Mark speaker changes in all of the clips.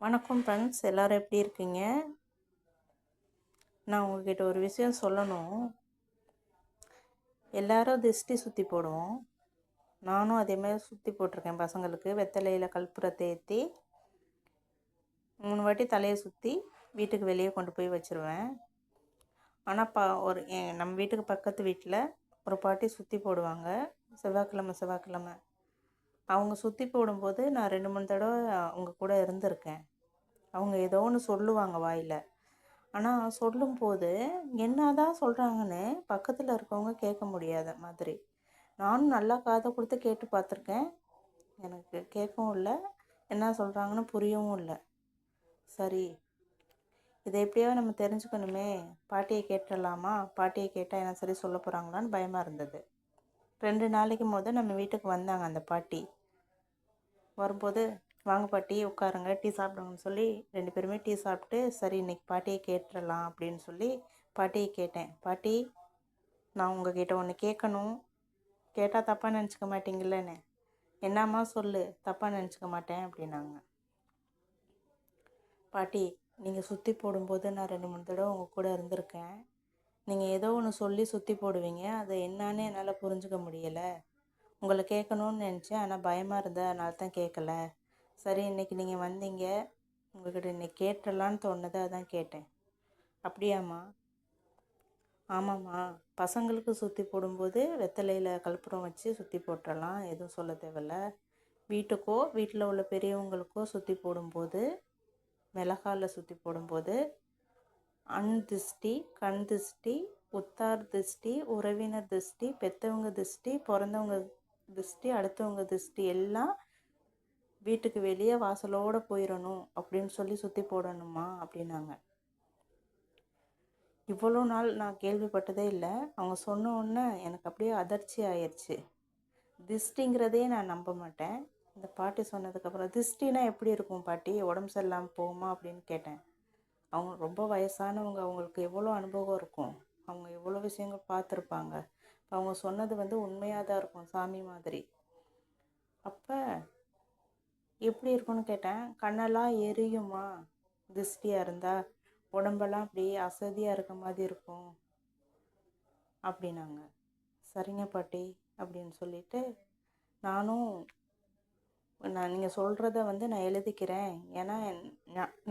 Speaker 1: வணக்கம் ஃப்ரெண்ட்ஸ், எல்லோரும் எப்படி இருக்கீங்க? நான் உங்ககிட்ட ஒரு விஷயம் சொல்லணும். எல்லாரும் திஷ்டி சுற்றி போடுவோம். நானும் அதேமாதிரி சுற்றி போட்டிருக்கேன். பசங்களுக்கு வெத்தலையில் கற்பூரத்தை ஏற்றி 3 வாட்டி தலையை சுற்றி வீட்டுக்கு வெளியே கொண்டு போய் வச்சுருவேன். ஆனால் நம்ம வீட்டுக்கு பக்கத்து வீட்டில் ஒரு பாட்டி சுற்றி போடுவாங்க. செவ்வாய்க்கிழமை அவங்க சுற்றி போடும்போது நான் 2-3 தடவை அவங்க கூட இருந்திருக்கேன். அவங்க ஏதோ ஒன்று சொல்லுவாங்க வாயில். ஆனால் சொல்லும்போது என்னதான் சொல்கிறாங்கன்னு பக்கத்தில் இருக்கவங்க கேட்க முடியாத மாதிரி. நானும் நல்லா காதை கொடுத்து கேட்டு பார்த்துருக்கேன். எனக்கு கேட்கவும் இல்லை, என்ன சொல்கிறாங்கன்னு புரியவும் இல்லை. சரி, இதை எப்படியாவது நம்ம தெரிஞ்சுக்கணுமே, பாட்டியை கேட்டுடலாமா, பாட்டியை கேட்டால் என்ன சரி சொல்ல போகிறாங்களான்னு பயமாக இருந்தது. 2 நாளைக்கு நம்ம வீட்டுக்கு வந்தாங்க. அந்த பாட்டி வரும்போது, வாங்க பாட்டி உட்காருங்க, டீ சாப்பிடுங்கன்னு சொல்லி 2 பேருமே டீ சாப்பிட்டு, சரி இன்றைக்கி பாட்டியை கேட்டுடலாம் அப்படின்னு சொல்லி பாட்டியை கேட்டேன். பாட்டி, நான் உங்ககிட்ட ஒன்று கேட்கணும், கேட்டால் தப்பாக நினச்சிக்க மாட்டீங்களேன்னு. என்னம்மா சொல்லு, தப்பாக நினச்சிக்க மாட்டேன் அப்படின்னாங்க. பாட்டி, நீங்கள் சுற்றி போடும்போது நான் 2-3 தடவை உங்கள் கூட இருந்திருக்கேன். நீங்கள் ஏதோ ஒன்று சொல்லி சுற்றி போடுவீங்க, அதை என்னான்னு என்னால் புரிஞ்சுக்க முடியலை. உங்களை கேட்கணுன்னு நினச்சேன், ஆனால் பயமாக இருந்தேன், அதனால தான் கேட்கல. சரி, இன்றைக்கி நீங்கள் வந்தீங்க, உங்கள்கிட்ட இன்றைக்கி கேட்டுடலான்னு தோணுது, அதான் கேட்டேன். அப்படியாம்மா? ஆமாம்மா, பசங்களுக்கு சுற்றி போடும்போது வெத்தலையில் கற்பூரம் வச்சு சுற்றி போட்டுடலாம், எதுவும் சொல்ல தேவையில்ல. வீட்டுக்கோ வீட்டில் உள்ள பெரியவங்களுக்கோ சுற்றி போடும்போது, மிளகாயில் சுற்றி போடும்போது அன் திருஷ்டி, கண் திருஷ்டி, உத்தார் திருஷ்டி, உறவினர் திருஷ்டி, பெற்றவங்க திருஷ்டி, பிறந்தவங்க திருஷ்டி, அடுத்தவங்க திருஷ்டி எல்லாம் வீட்டுக்கு வெளியே வாசலோடு போயிடணும் அப்படின்னு சொல்லி சுற்றி போடணுமா அப்படின்னாங்க. இவ்வளோ நாள் நான் கேள்விப்பட்டதே இல்லை. அவங்க சொன்ன உடனே எனக்கு அப்படியே அதிர்ச்சி ஆயிடுச்சு. திருஷ்டிங்கிறதே நான் நம்ப மாட்டேன். இந்த பாட்டி சொன்னதுக்கப்புறம், திருஷ்டினா எப்படி இருக்கும் பாட்டி, உடம்பு சரியில்லாமல் போகுமா அப்படின்னு கேட்டேன். அவங்க ரொம்ப வயசானவங்க, அவங்களுக்கு எவ்வளோ அனுபவம் இருக்கும், அவங்க எவ்வளோ விஷயங்கள் பார்த்துருப்பாங்க. அவங்க சொன்னது உண்மையாக தான் இருக்கும், சாமி மாதிரி. அப்போ எப்படி இருக்குன்னு கேட்டேன். கண்ணெல்லாம் எரியுமா திருஷ்டியாக இருந்தால், உடம்பெல்லாம் அப்படியே அசதியாக இருக்க மாதிரி இருக்கும் அப்படின்னாங்க. சரிங்க பாட்டி அப்படின்னு சொல்லிட்டு, நீங்கள் சொல்கிறத நான் எழுதிக்கிறேன், ஏன்னா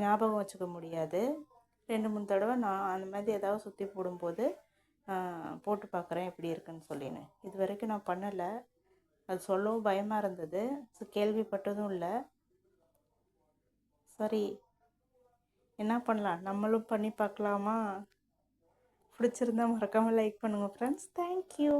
Speaker 1: ஞாபகம் வச்சுக்க முடியாது. 2-3 தடவை நான் அந்த மாதிரி ஏதாவது சுற்றி போடும்போது போட்டு பார்க்குறேன் எப்படி இருக்குன்னு சொல்லின்னு. இது வரைக்கும் நான் பண்ணலை, அது சொல்லவும் பயமாக இருந்தது, கேள்விப்பட்டதும் இல்லை. சரி, என்ன பண்ணலாம், நம்மளும் பண்ணி பார்க்கலாமா? பிடிச்சிருந்தா மறக்காமல் லைக் பண்ணுங்கள் ஃப்ரெண்ட்ஸ். தேங்க்யூ.